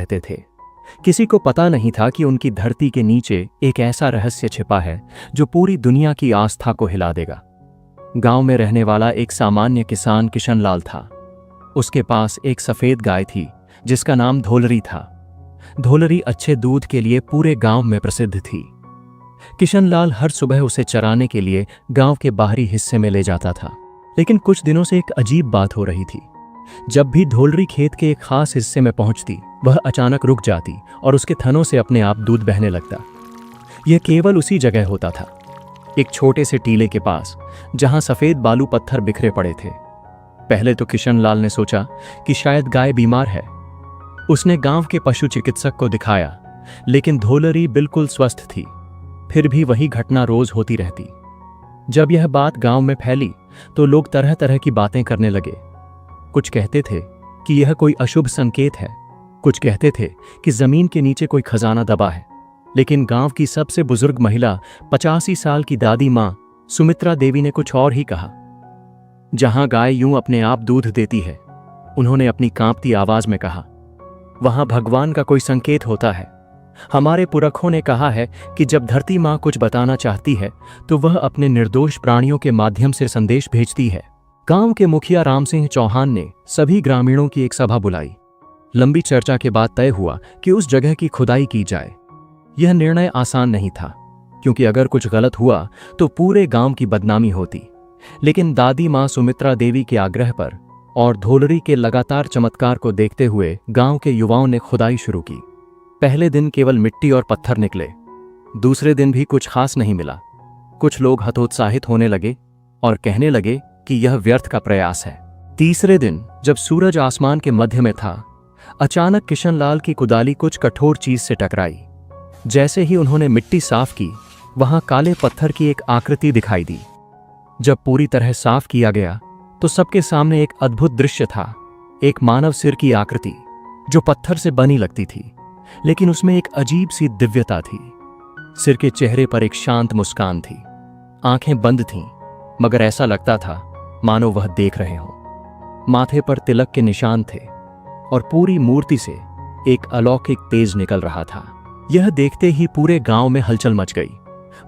रहते थे। किसी को पता नहीं था कि उनकी धरती के नीचे एक ऐसा रहस्य छिपा है जो पूरी दुनिया की आस्था को हिला देगा। गांव में रहने वाला एक सामान्य किसान किशनलाल था। उसके पास एक सफेद गाय थी जिसका नाम धोलरी था। धोलरी अच्छे दूध के लिए पूरे गांव में प्रसिद्ध थी। किशनलाल हर सुबह उसे चराने के लिए गांव के बाहरी हिस्से में ले जाता था। लेकिन कुछ दिनों से एक अजीब बात हो रही थी। जब भी धोलरी खेत के एक खास हिस्से में पहुंचती, वह अचानक रुक जाती और उसके थनों से अपने आप दूध बहने लगता। यह केवल उसी जगह होता था, एक छोटे से टीले के पास, जहां सफेद बालू पत्थर बिखरे पड़े थे। पहले तो किशनलाल ने सोचा कि शायद गाय बीमार है। उसने गांव के पशु चिकित्सक को दिखाया, लेकिन धोलरी बिल्कुल स्वस्थ थी। फिर भी वही घटना रोज होती रहती। जब यह बात गांव में फैली तो लोग तरह तरह की बातें करने लगे। कुछ कहते थे कि यह कोई अशुभ संकेत है, कुछ कहते थे कि जमीन के नीचे कोई खजाना दबा है। लेकिन गांव की सबसे बुजुर्ग महिला 85 साल की दादी मां सुमित्रा देवी ने कुछ और ही कहा। जहां गाय यूं अपने आप दूध देती है, उन्होंने अपनी कांपती आवाज में कहा, वहां भगवान का कोई संकेत होता है। हमारे पुरखों ने कहा है कि जब धरती मां कुछ बताना चाहती है तो वह अपने निर्दोष प्राणियों के माध्यम से संदेश भेजती है। गांव के मुखिया राम सिंह चौहान ने सभी ग्रामीणों की एक सभा बुलाई। लंबी चर्चा के बाद तय हुआ कि उस जगह की खुदाई की जाए। यह निर्णय आसान नहीं था, क्योंकि अगर कुछ गलत हुआ तो पूरे गांव की बदनामी होती। लेकिन दादी मां सुमित्रा देवी के आग्रह पर और धोलरी के लगातार चमत्कार को देखते हुए गांव के युवाओं ने खुदाई शुरू की। पहले दिन केवल मिट्टी और पत्थर निकले। दूसरे दिन भी कुछ खास नहीं मिला। कुछ लोग हतोत्साहित होने लगे और कहने लगे कि यह व्यर्थ का प्रयास है। तीसरे दिन जब सूरज आसमान के मध्य में था, अचानक किशनलाल की कुदाली कुछ कठोर चीज से टकराई। जैसे ही उन्होंने मिट्टी साफ की, वहां काले पत्थर की एक आकृति दिखाई दी। जब पूरी तरह साफ किया गया तो सबके सामने एक अद्भुत दृश्य था। एक मानव सिर की आकृति जो पत्थर से बनी लगती थी, लेकिन उसमें एक अजीब सी दिव्यता थी। सिर के चेहरे पर एक शांत मुस्कान थी। आंखें बंद थीं, मगर ऐसा लगता था मानो वह देख रहे हों। माथे पर तिलक के निशान थे और पूरी मूर्ति से एक अलौकिक तेज निकल रहा था। यह देखते ही पूरे गांव में हलचल मच गई।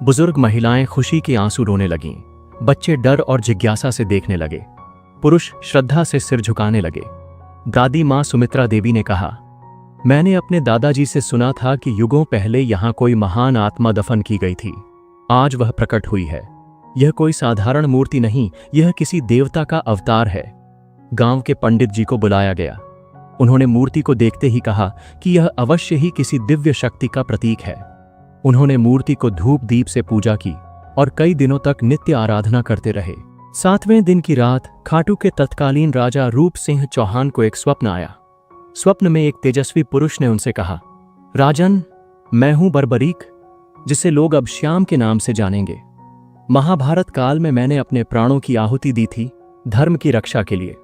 बुजुर्ग महिलाएं खुशी के आंसू रोने लगीं। बच्चे डर और जिज्ञासा से देखने लगे। पुरुष श्रद्धा से सिर झुकाने लगे। दादी मां सुमित्रा देवी ने कहा, मैंने अपने दादाजी से सुना था कि युगों पहले यहां कोई महान आत्मा दफन की गई थी। आज वह प्रकट हुई है। यह कोई साधारण मूर्ति नहीं, यह किसी देवता का अवतार है। गांव के पंडित जी को बुलाया गया। उन्होंने मूर्ति को देखते ही कहा कि यह अवश्य ही किसी दिव्य शक्ति का प्रतीक है। उन्होंने मूर्ति को धूप दीप से पूजा की और कई दिनों तक नित्य आराधना करते रहे। 7वें दिन की रात खाटू के तत्कालीन राजा रूप सिंह चौहान को एक स्वप्न आया। स्वप्न में एक तेजस्वी पुरुष ने उनसे कहा, राजन, मैं हूं बर्बरीक, जिसे लोग अब श्याम के नाम से जानेंगे। महाभारत काल में मैंने अपने प्राणों की आहुति दी थी धर्म की रक्षा के लिए।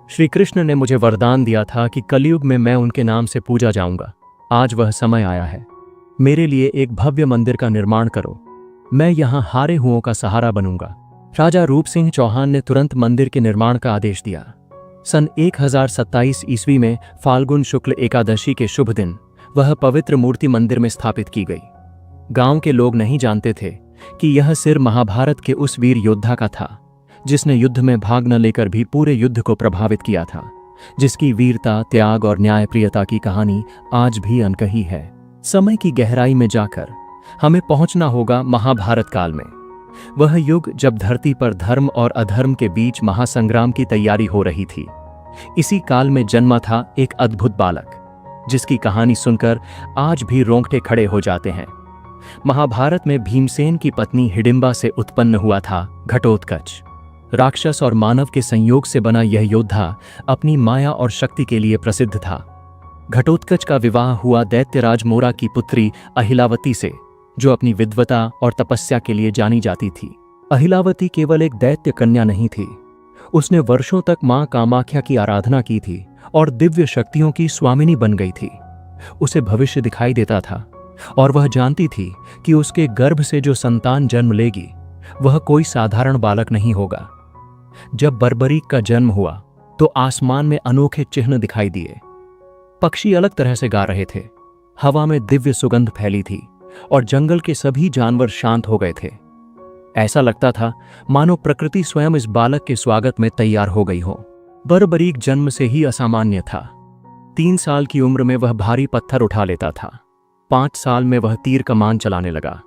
श्री कृष्ण ने मुझे वरदान दिया था कि कलयुग में मैं उनके नाम से पूजा जाऊंगा। आज वह समय आया है। मेरे लिए एक भव्य मंदिर का निर्माण करो। मैं यहां हारे हुओं का सहारा बनूंगा। राजा रूप सिंह चौहान ने तुरंत मंदिर के निर्माण का आदेश दिया। सन 1027 ईस्वी में फाल्गुन शुक्ल एकादशी के शुभ दिन वह पवित्र मूर्ति मंदिर में स्थापित की गई। गांव के लोग नहीं जानते थे कि यह सिर महाभारत के उस वीर योद्धा का था, जिसने युद्ध में भाग न लेकर भी पूरे युद्ध को प्रभावित किया था, जिसकी वीरता, त्याग और न्यायप्रियता की कहानी आज भी अनकही है। समय की गहराई में जाकर हमें पहुंचना होगा महाभारत काल में। वह युग जब धरती पर धर्म और अधर्म के बीच महासंग्राम की तैयारी हो रही थी। इसी काल में जन्मा था एक अद्भुत बालक, जिसकी कहानी सुनकर आज भी रोंगटे खड़े हो जाते हैं। महाभारत में भीमसेन की पत्नी हिडिंबा से उत्पन्न हुआ था घटोत्कच। राक्षस और मानव के संयोग से बना यह योद्धा अपनी माया और शक्ति के लिए प्रसिद्ध था। घटोत्कच का विवाह हुआ दैत्यराज मोरा की पुत्री अहिलावती से, जो अपनी विद्वता और तपस्या के लिए जानी जाती थी। अहिलावती केवल एक दैत्य कन्या नहीं थी, उसने वर्षों तक मां कामाख्या की आराधना की थी और दिव्य शक्तियों की स्वामिनी बन गई थी। उसे भविष्य दिखाई देता था और वह जानती थी कि उसके गर्भ से जो संतान जन्म लेगी वह कोई साधारण बालक नहीं होगा। जब बर्बरीक का जन्म हुआ तो आसमान में अनोखे चिन्ह दिखाई दिए। पक्षी अलग तरह से गा रहे थे। हवा में दिव्य सुगंध फैली थी और जंगल के सभी जानवर शांत हो गए थे। ऐसा लगता था मानो प्रकृति स्वयं इस बालक के स्वागत में तैयार हो गई हो। बर्बरीक जन्म से ही असामान्य था। 3 साल की उम्र में वह भारी पत्थर उठा लेता था। 5 साल में वह तीर कमान चलाने लगा।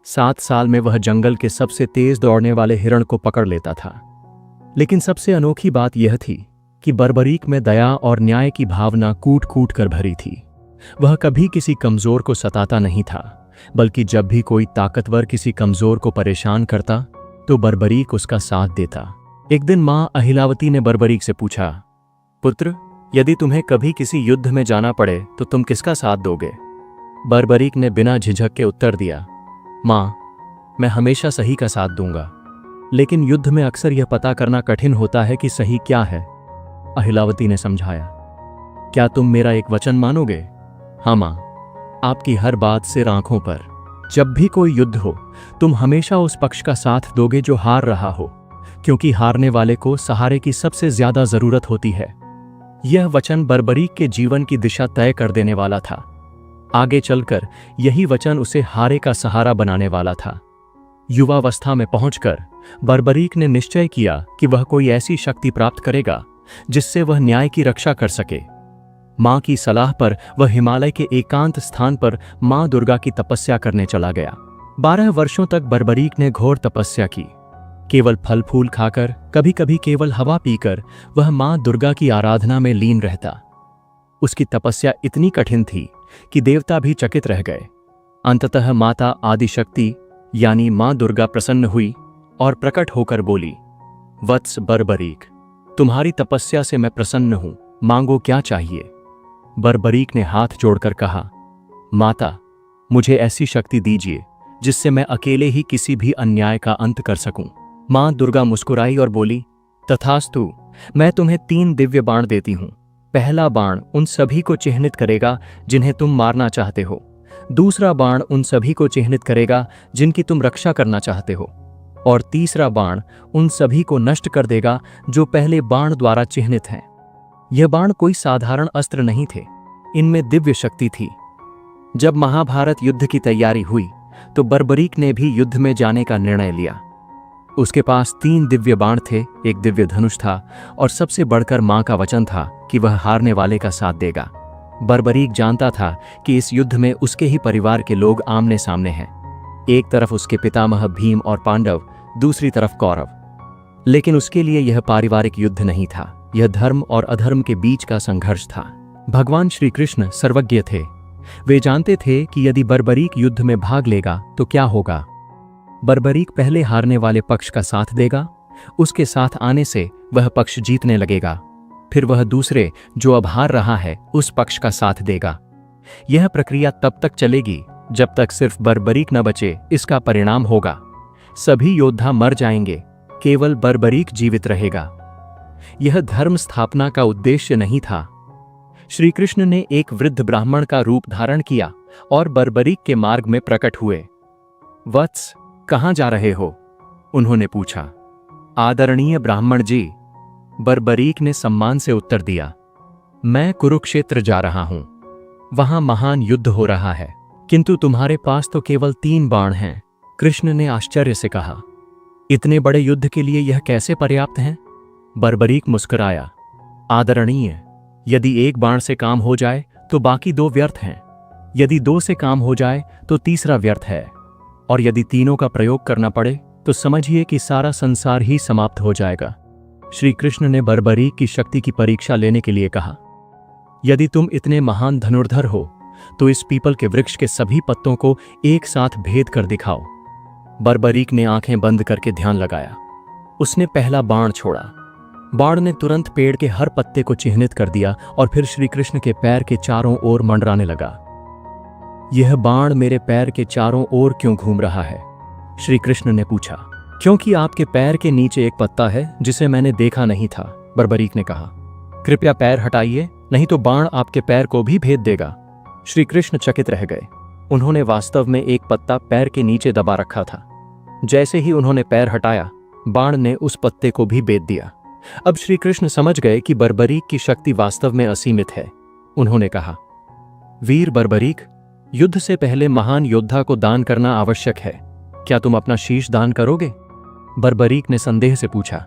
7 साल में वह जंगल के सबसे तेज दौड़ने वाले हिरण को पकड़ लेता था। लेकिन सबसे अनोखी बात यह थी कि बर्बरीक में दया और न्याय की भावना कूट कूट कर भरी थी। वह कभी किसी कमजोर को सताता नहीं था, बल्कि जब भी कोई ताकतवर किसी कमजोर को परेशान करता तो बर्बरीक उसका साथ देता। एक दिन मां अहिलावती ने बर्बरीक से पूछा, पुत्र, यदि तुम्हें कभी किसी युद्ध में जाना पड़े तो तुम किसका साथ दोगे? बर्बरीक ने बिना झिझक के उत्तर दिया, मां, मैं हमेशा सही का साथ दूंगा, लेकिन युद्ध में अक्सर यह पता करना कठिन होता है कि सही क्या है। अहिलावती ने समझाया, क्या तुम मेरा एक वचन मानोगे? हाँ मां, आपकी हर बात सिर आंखों पर। जब भी कोई युद्ध हो तुम हमेशा उस पक्ष का साथ दोगे जो हार रहा हो, क्योंकि हारने वाले को सहारे की सबसे ज्यादा जरूरत होती है। यह वचन बर्बरीक के जीवन की दिशा तय कर देने वाला था। आगे चलकर यही वचन उसे हारे का सहारा बनाने वाला था। युवावस्था में पहुंचकर बर्बरीक ने निश्चय किया कि वह कोई ऐसी शक्ति प्राप्त करेगा जिससे वह न्याय की रक्षा कर सके। मां की सलाह पर वह हिमालय के एकांत स्थान पर मां दुर्गा की तपस्या करने चला गया। 12 वर्षों तक बर्बरीक ने घोर तपस्या की। केवल फल फूल खाकर, कभी कभी केवल हवा पीकर वह मां दुर्गा की आराधना में लीन रहता। उसकी तपस्या इतनी कठिन थी कि देवता भी चकित रह गए। अंततः माता आदिशक्ति यानी मां दुर्गा प्रसन्न हुई और प्रकट होकर बोली, वत्स बर्बरीक, तुम्हारी तपस्या से मैं प्रसन्न हूं, मांगो क्या चाहिए? बर्बरीक ने हाथ जोड़कर कहा, माता, मुझे ऐसी शक्ति दीजिए जिससे मैं अकेले ही किसी भी अन्याय का अंत कर सकूं। मां दुर्गा मुस्कुराई और बोली, तथास्तु, मैं तुम्हें 3 दिव्य बाण देती हूं। पहला बाण उन सभी को चिह्नित करेगा जिन्हें तुम मारना चाहते हो। दूसरा बाण उन सभी को चिह्नित करेगा जिनकी तुम रक्षा करना चाहते हो। और तीसरा बाण उन सभी को नष्ट कर देगा जो पहले बाण द्वारा चिह्नित हैं। यह बाण कोई साधारण अस्त्र नहीं थे, इनमें दिव्य शक्ति थी। जब महाभारत युद्ध की तैयारी हुई तो बर्बरीक ने भी युद्ध में जाने का निर्णय लिया। उसके पास 3 दिव्य बाण थे, एक दिव्य धनुष था और सबसे बढ़कर मां का वचन था कि वह हारने वाले का साथ देगा। बर्बरीक जानता था कि इस युद्ध में उसके ही परिवार के लोग आमने सामने हैं। एक तरफ उसके पितामह भीम और पांडव, दूसरी तरफ कौरव। लेकिन उसके लिए यह पारिवारिक युद्ध नहीं था, यह धर्म और अधर्म के बीच का संघर्ष था। भगवान श्री कृष्ण सर्वज्ञ थे। वे जानते थे कि यदि बर्बरीक युद्ध में भाग लेगा तो क्या होगा। बर्बरीक पहले हारने वाले पक्ष का साथ देगा, उसके साथ आने से वह पक्ष जीतने लगेगा। फिर वह दूसरे, जो अब हार रहा है, उस पक्ष का साथ देगा। यह प्रक्रिया तब तक चलेगी जब तक सिर्फ बर्बरीक न बचे। इसका परिणाम होगा सभी योद्धा मर जाएंगे, केवल बर्बरीक जीवित रहेगा। यह धर्म स्थापना का उद्देश्य नहीं था। श्री कृष्ण ने एक वृद्ध ब्राह्मण का रूप धारण किया और बर्बरीक के मार्ग में प्रकट हुए। वत्स, कहां जा रहे हो? उन्होंने पूछा। आदरणीय ब्राह्मण जी, बर्बरीक ने सम्मान से उत्तर दिया, मैं कुरुक्षेत्र जा रहा हूं। वहां महान युद्ध हो रहा है, किंतु तुम्हारे पास तो केवल 3 बाण हैं। कृष्ण ने आश्चर्य से कहा, इतने बड़े युद्ध के लिए यह कैसे पर्याप्त हैं? बर्बरीक मुस्कुराया, आदरणीय, यदि 1 बाण से काम हो जाए तो बाकी 2 व्यर्थ हैं। यदि 2 से काम हो जाए तो तीसरा व्यर्थ है। और यदि तीनों का प्रयोग करना पड़े तो समझिए कि सारा संसार ही समाप्त हो जाएगा। श्री कृष्ण ने बर्बरीक की शक्ति की परीक्षा लेने के लिए कहा, यदि तुम इतने महान धनुर्धर हो तो इस पीपल के वृक्ष के सभी पत्तों को एक साथ भेद कर दिखाओ। बर्बरीक ने आंखें बंद करके ध्यान लगाया। उसने पहला बाण छोड़ा। बाण ने तुरंत पेड़ के हर पत्ते को चिह्नित कर दिया और फिर श्री कृष्ण के पैर के चारों ओर मंडराने लगा। यह बाण मेरे पैर के चारों ओर क्यों घूम रहा है? श्री कृष्ण ने पूछा। क्योंकि आपके पैर के नीचे एक पत्ता है जिसे मैंने देखा नहीं था, बर्बरीक ने कहा। कृपया पैर हटाइए, नहीं तो बाण आपके पैर को भी भेद देगा। श्री कृष्ण चकित रह गए। उन्होंने वास्तव में एक पत्ता पैर के नीचे दबा रखा था। जैसे ही उन्होंने पैर हटाया, बाण ने उस पत्ते को भी भेद दिया। अब श्री कृष्ण समझ गए कि बर्बरीक की शक्ति वास्तव में असीमित है। उन्होंने कहा, वीर बर्बरीक, युद्ध से पहले महान योद्धा को दान करना आवश्यक है। क्या तुम अपना शीश दान करोगे? बर्बरीक ने संदेह से पूछा।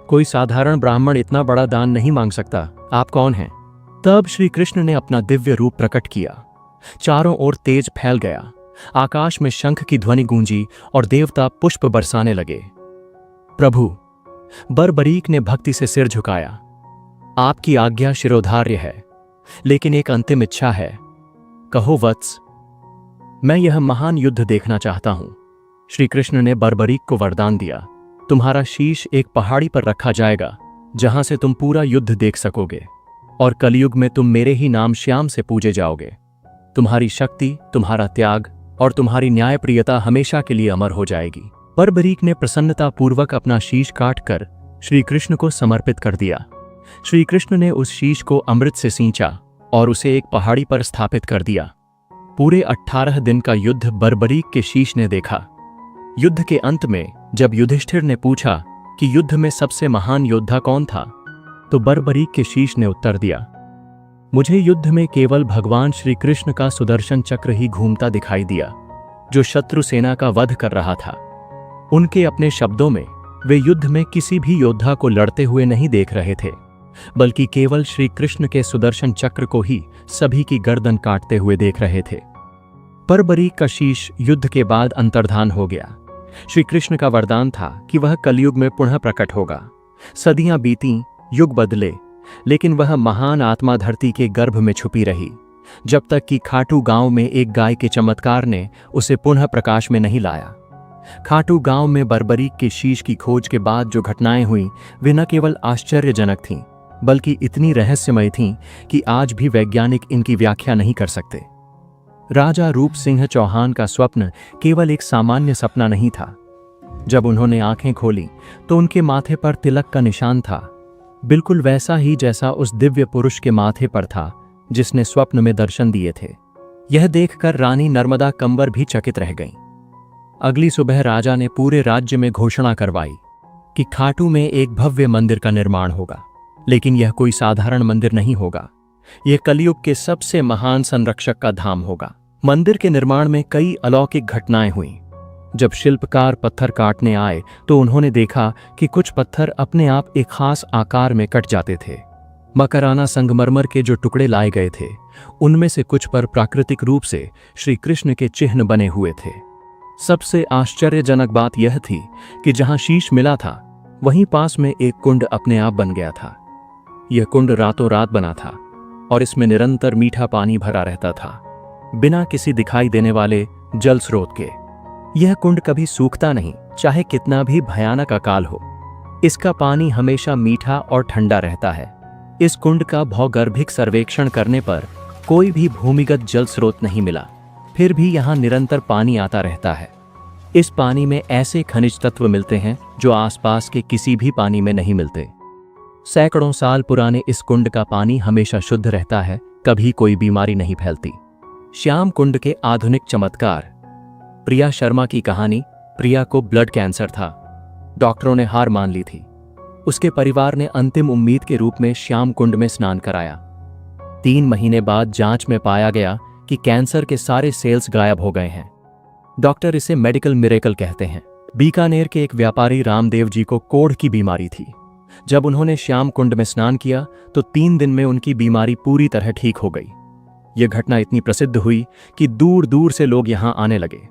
कोई साधारण ब्राह्मण इतना बड़ा दान नहीं मांग सकता। आप कौन हैं? तब श्री कृष्ण ने अपना दिव्य रूप प्रकट किया। चारों ओर तेज फैल गया। आकाश में शंख की ध्वनि गूंजी और देवता पुष्प बरसाने लगे। प्रभु, बर्बरीक ने भक्ति से सिर झुकाया। आपकी आज्ञा शिरोधार्य है, लेकिन एक अंतिम इच्छा है। कहो वत्स। मैं यह महान युद्ध देखना चाहता हूं। श्री कृष्ण ने बर्बरीक को वरदान दिया, तुम्हारा शीश एक पहाड़ी पर रखा जाएगा, जहां से तुम पूरा युद्ध देख सकोगे, और कलयुग में तुम मेरे ही नाम श्याम से पूजे जाओगे। तुम्हारी शक्ति, तुम्हारा त्याग और तुम्हारी न्यायप्रियता हमेशा के लिए अमर हो जाएगी। बर्बरीक ने प्रसन्नता पूर्वक अपना शीश काटकर श्री कृष्ण को समर्पित कर दिया। श्री कृष्ण ने उस शीश को अमृत से सींचा और उसे एक पहाड़ी पर स्थापित कर दिया। पूरे 18 दिन का युद्ध बर्बरीक के शीश ने देखा। युद्ध के अंत में जब युधिष्ठिर ने पूछा कि युद्ध में सबसे महान योद्धा कौन था, तो बर्बरीक के शीश ने उत्तर दिया, मुझे युद्ध में केवल भगवान श्री कृष्ण का सुदर्शन चक्र ही घूमता दिखाई दिया, जो शत्रु सेना का वध कर रहा था। उनके अपने शब्दों में वे युद्ध में किसी भी योद्धा को लड़ते हुए नहीं देख रहे थे, बल्कि केवल श्री कृष्ण के सुदर्शन चक्र को ही सभी की गर्दन काटते हुए देख रहे थे। बर्बरीक का शीश युद्ध के बाद अंतर्धान हो गया। श्री कृष्ण का वरदान था कि वह कलयुग में पुनः प्रकट होगा। सदियां बीती, युग बदले, लेकिन वह महान आत्मा धरती के गर्भ में छुपी रही, जब तक कि खाटू गांव में एक गाय के चमत्कार ने उसे पुनः प्रकाश में नहीं लाया। खाटू गांव में बर्बरीक के शीश की खोज के बाद जो घटनाएं हुईं, वे न केवल आश्चर्यजनक थीं, बल्कि इतनी रहस्यमय थीं कि आज भी वैज्ञानिक इनकी व्याख्या नहीं कर सकते। राजा रूप सिंह चौहान का स्वप्न केवल एक सामान्य सपना नहीं था। जब उन्होंने आंखें खोली तो उनके माथे पर तिलक का निशान था, बिल्कुल वैसा ही जैसा उस दिव्य पुरुष के माथे पर था जिसने स्वप्न में दर्शन दिए थे। यह देखकर रानी नर्मदा कंवर भी चकित रह गईं। अगली सुबह राजा ने पूरे राज्य में घोषणा करवाई कि खाटू में एक भव्य मंदिर का निर्माण होगा, लेकिन यह कोई साधारण मंदिर नहीं होगा। यह कलयुग के सबसे महान संरक्षक का धाम होगा। मंदिर के निर्माण में कई अलौकिक घटनाएं हुईं। जब शिल्पकार पत्थर काटने आए तो उन्होंने देखा कि कुछ पत्थर अपने आप एक खास आकार में कट जाते थे। मकराना संगमरमर के जो टुकड़े लाए गए थे, उनमें से कुछ पर प्राकृतिक रूप से श्री कृष्ण के चिन्ह बने हुए थे। सबसे आश्चर्यजनक बात यह थी कि जहां शीश मिला था, वहीं पास में एक कुंड अपने आप बन गया था। यह कुंड रातों रात बना था और इसमें निरंतर मीठा पानी भरा रहता था, बिना किसी दिखाई देने वाले जल स्रोत के। यह कुंड कभी सूखता नहीं, चाहे कितना भी भयानक अकाल हो। इसका पानी हमेशा मीठा और ठंडा रहता है। इस कुंड का भौगर्भिक सर्वेक्षण करने पर कोई भी भूमिगत जल स्रोत नहीं मिला, फिर भी यहाँ निरंतर पानी आता रहता है। इस पानी में ऐसे खनिज तत्व मिलते हैं जो आसपास के किसी भी पानी में नहीं मिलते। सैकड़ों साल पुराने इस कुंड का पानी हमेशा शुद्ध रहता है, कभी कोई बीमारी नहीं फैलती। श्याम कुंड के आधुनिक चमत्कार। प्रिया शर्मा की कहानी। प्रिया को ब्लड कैंसर था। डॉक्टरों ने हार मान ली थी। उसके परिवार ने अंतिम उम्मीद के रूप में श्याम कुंड में स्नान कराया। 3 महीने बाद जांच में पाया गया कि कैंसर के सारे सेल्स गायब हो गए हैं। डॉक्टर इसे मेडिकल मिरेकल कहते हैं। बीकानेर के एक व्यापारी रामदेव जी को कोढ़ की बीमारी थी। जब उन्होंने श्याम कुंड में स्नान किया तो 3 दिन में उनकी बीमारी पूरी तरह ठीक हो गई। यह घटना इतनी प्रसिद्ध हुई कि दूर दूर से लोग यहां आने लगे।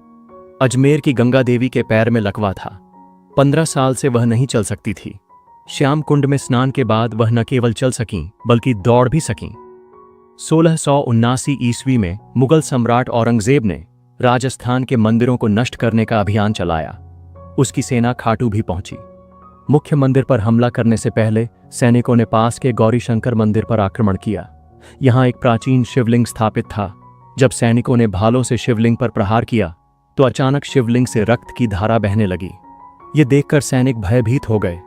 अजमेर की गंगा देवी के पैर में लकवा था। 15 साल से वह नहीं चल सकती थी। श्याम कुंड में स्नान के बाद वह न केवल चल सकीं, बल्कि दौड़ भी सकीं। 1679 ईस्वी में मुगल सम्राट औरंगजेब ने राजस्थान के मंदिरों को नष्ट करने का अभियान चलाया। उसकी सेना खाटू भी पहुंची। मुख्य मंदिर पर हमला करने से पहले सैनिकों ने पास के गौरी शंकर मंदिर पर आक्रमण किया। यहाँ एक प्राचीन शिवलिंग स्थापित था। जब सैनिकों ने भालों से शिवलिंग पर प्रहार किया तो अचानक शिवलिंग से रक्त की धारा बहने लगी। ये देखकर सैनिक भयभीत हो गए।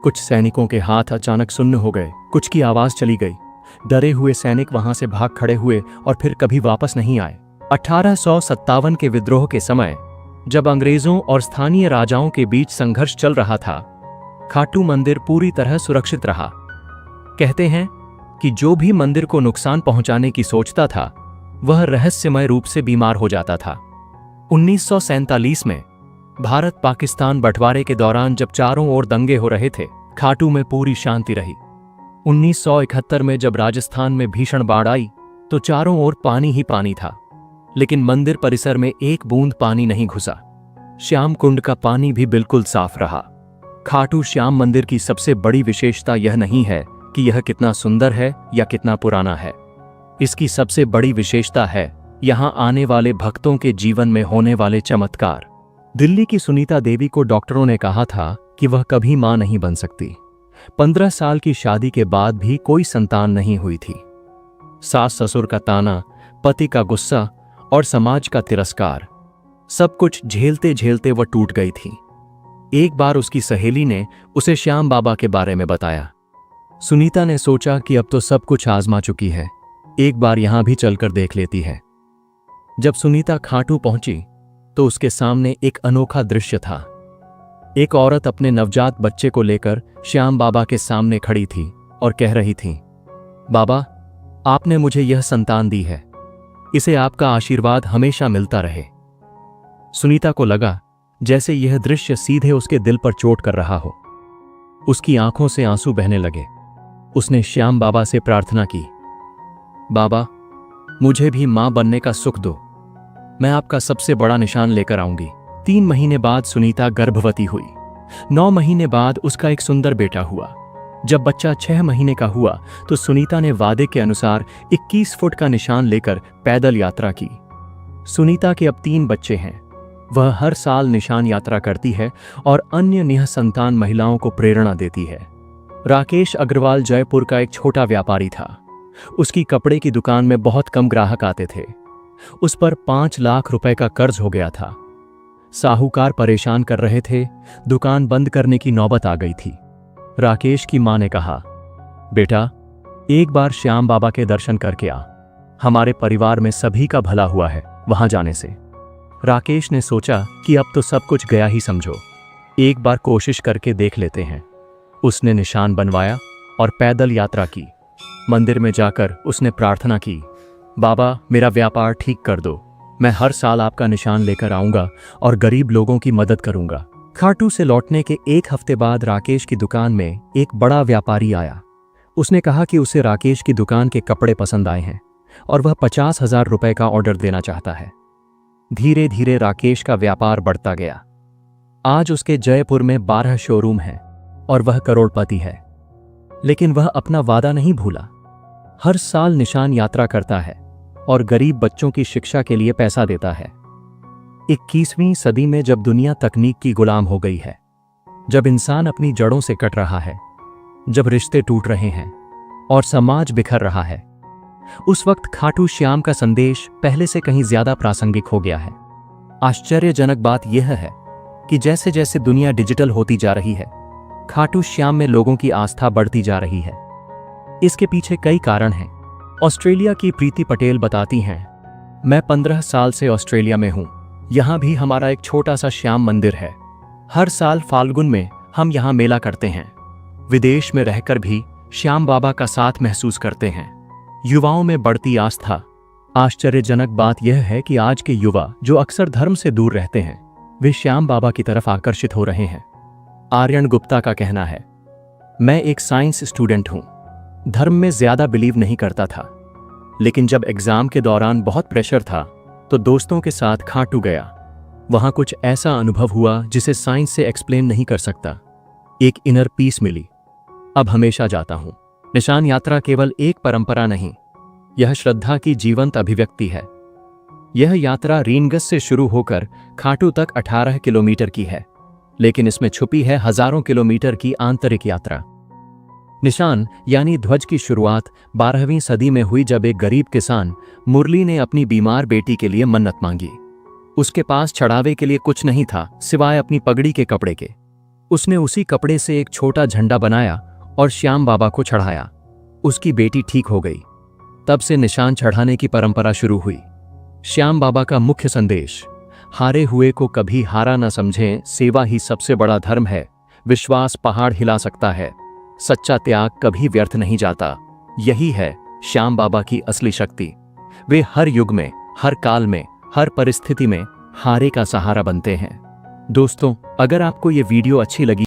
कुछ सैनिकों के हाथ अचानक सुन्न हो गए, कुछ की आवाज चली गई। डरे हुए सैनिक वहां से भाग खड़े हुए और फिर कभी वापस नहीं आए। 1857 के विद्रोह के समय, जब अंग्रेजों और स्थानीय राजाओं के बीच संघर्ष चल रहा था, खाटू मंदिर पूरी तरह सुरक्षित रहा। कहते हैं कि जो भी मंदिर को नुकसान पहुंचाने की सोचता था वह रहस्यमय रूप से बीमार हो जाता था। 1947 में भारत पाकिस्तान बंटवारे के दौरान जब चारों ओर दंगे हो रहे थे, खाटू में पूरी शांति रही। 1971 में जब राजस्थान में भीषण बाढ़ आई तो चारों ओर पानी ही पानी था, लेकिन मंदिर परिसर में एक बूंद पानी नहीं घुसा। श्याम कुंड का पानी भी बिल्कुल साफ रहा। खाटू श्याम मंदिर की सबसे बड़ी विशेषता यह नहीं है कि यह कितना सुंदर है या कितना पुराना है। इसकी सबसे बड़ी विशेषता है यहां आने वाले भक्तों के जीवन में होने वाले चमत्कार। दिल्ली की सुनीता देवी को डॉक्टरों ने कहा था कि वह कभी मां नहीं बन सकती। 15 साल की शादी के बाद भी कोई संतान नहीं हुई थी। सास ससुर का ताना, पति का गुस्सा और समाज का तिरस्कार, सब कुछ झेलते झेलते वह टूट गई थी। एक बार उसकी सहेली ने उसे श्याम बाबा के बारे में बताया। सुनीता ने सोचा कि अब तो सब कुछ आजमा चुकी है, एक बार यहां भी चलकर देख लेती है। जब सुनीता खाटू पहुंची तो उसके सामने एक अनोखा दृश्य था। एक औरत अपने नवजात बच्चे को लेकर श्याम बाबा के सामने खड़ी थी और कह रही थी, बाबा, आपने मुझे यह संतान दी है, इसे आपका आशीर्वाद हमेशा मिलता रहे। सुनीता को लगा जैसे यह दृश्य सीधे उसके दिल पर चोट कर रहा हो। उसकी आंखों से आंसू बहने लगे। उसने श्याम बाबा से प्रार्थना की, बाबा, मुझे भी मां बनने का सुख दो, मैं आपका सबसे बड़ा निशान लेकर आऊंगी। 3 महीने बाद सुनीता गर्भवती हुई। 9 महीने बाद उसका एक सुंदर बेटा हुआ। जब बच्चा 6 महीने का हुआ तो सुनीता ने वादे के अनुसार 21 फुट का निशान लेकर पैदल यात्रा की। सुनीता के अब 3 बच्चे हैं। वह हर साल निशान यात्रा करती है और अन्य निःसंतान महिलाओं को प्रेरणा देती है। राकेश अग्रवाल जयपुर का एक छोटा व्यापारी था। उसकी कपड़े की दुकान में बहुत कम ग्राहक आते थे। उस पर 5 लाख रुपए का कर्ज हो गया था। साहूकार परेशान कर रहे थे, दुकान बंद करने की नौबत आ गई थी। राकेश की मां ने कहा, बेटा, एक बार श्याम बाबा के दर्शन करके आ, हमारे परिवार में सभी का भला हुआ है वहां जाने से। राकेश ने सोचा कि अब तो सब कुछ गया ही समझो, एक बार कोशिश करके देख लेते हैं। उसने निशान बनवाया और पैदल यात्रा की। मंदिर में जाकर उसने प्रार्थना की, बाबा, मेरा व्यापार ठीक कर दो, मैं हर साल आपका निशान लेकर आऊंगा और गरीब लोगों की मदद करूंगा। खाटू से लौटने के 1 हफ्ते बाद राकेश की दुकान में एक बड़ा व्यापारी आया। उसने कहा कि उसे राकेश की दुकान के कपड़े पसंद आए हैं और वह 50,000 रुपए का ऑर्डर देना चाहता है। धीरे धीरे राकेश का व्यापार बढ़ता गया। आज उसके जयपुर में 12 शोरूम हैं और वह करोड़पति है। लेकिन वह अपना वादा नहीं भूला। हर साल निशान यात्रा करता है और गरीब बच्चों की शिक्षा के लिए पैसा देता है। 21वीं सदी में जब दुनिया तकनीक की गुलाम हो गई है, जब इंसान अपनी जड़ों से कट रहा है, जब रिश्ते टूट रहे हैं और समाज बिखर रहा है, उस वक्त खाटू श्याम का संदेश पहले से कहीं ज्यादा प्रासंगिक हो गया है। आश्चर्यजनक बात यह है कि जैसे जैसे दुनिया डिजिटल होती जा रही है, खाटू श्याम में लोगों की आस्था बढ़ती जा रही है। इसके पीछे कई कारण हैं। ऑस्ट्रेलिया की प्रीति पटेल बताती हैं, मैं 15 साल से ऑस्ट्रेलिया में हूं। यहां भी हमारा एक छोटा सा श्याम मंदिर है। हर साल फाल्गुन में हम यहां मेला करते हैं। विदेश में रहकर भी श्याम बाबा का साथ महसूस करते हैं। युवाओं में बढ़ती आस्था। आश्चर्यजनक बात यह है कि आज के युवा जो अक्सर धर्म से दूर रहते हैं, वे श्याम बाबा की तरफ आकर्षित हो रहे हैं। आर्यन गुप्ता का कहना है, मैं एक साइंस स्टूडेंट हूं, धर्म में ज्यादा बिलीव नहीं करता था, लेकिन जब एग्जाम के दौरान बहुत प्रेशर था तो दोस्तों के साथ खाटू गया। वहां कुछ ऐसा अनुभव हुआ जिसे साइंस से एक्सप्लेन नहीं कर सकता। एक इनर पीस मिली। अब हमेशा जाता हूं। निशान यात्रा केवल एक परंपरा नहीं, यह श्रद्धा की जीवंत अभिव्यक्ति है। यह यात्रा रीनगस से शुरू होकर खाटू तक 18 किलोमीटर की है, लेकिन इसमें छुपी है हजारों किलोमीटर की आंतरिक यात्रा। निशान यानी ध्वज की शुरुआत 12वीं सदी में हुई जब एक गरीब किसान मुरली ने अपनी बीमार बेटी के लिए मन्नत मांगी। उसके पास चढ़ावे के लिए कुछ नहीं था सिवाय अपनी पगड़ी के कपड़े के। उसने उसी कपड़े से एक छोटा झंडा बनाया और श्याम बाबा को चढ़ाया। उसकी बेटी ठीक हो गई। तब से निशान चढ़ाने की परंपरा शुरू हुई। श्याम बाबा का मुख्य संदेश, हारे हुए को कभी हारा न समझें, सेवा ही सबसे बड़ा धर्म है, विश्वास पहाड़ हिला सकता है, सच्चा त्याग कभी व्यर्थ नहीं जाता। यही है श्याम बाबा की असली शक्ति। वे हर युग में, हर काल में, हर परिस्थिति में हारे का सहारा बनते हैं। दोस्तों, अगर आपको ये वीडियो अच्छी लगी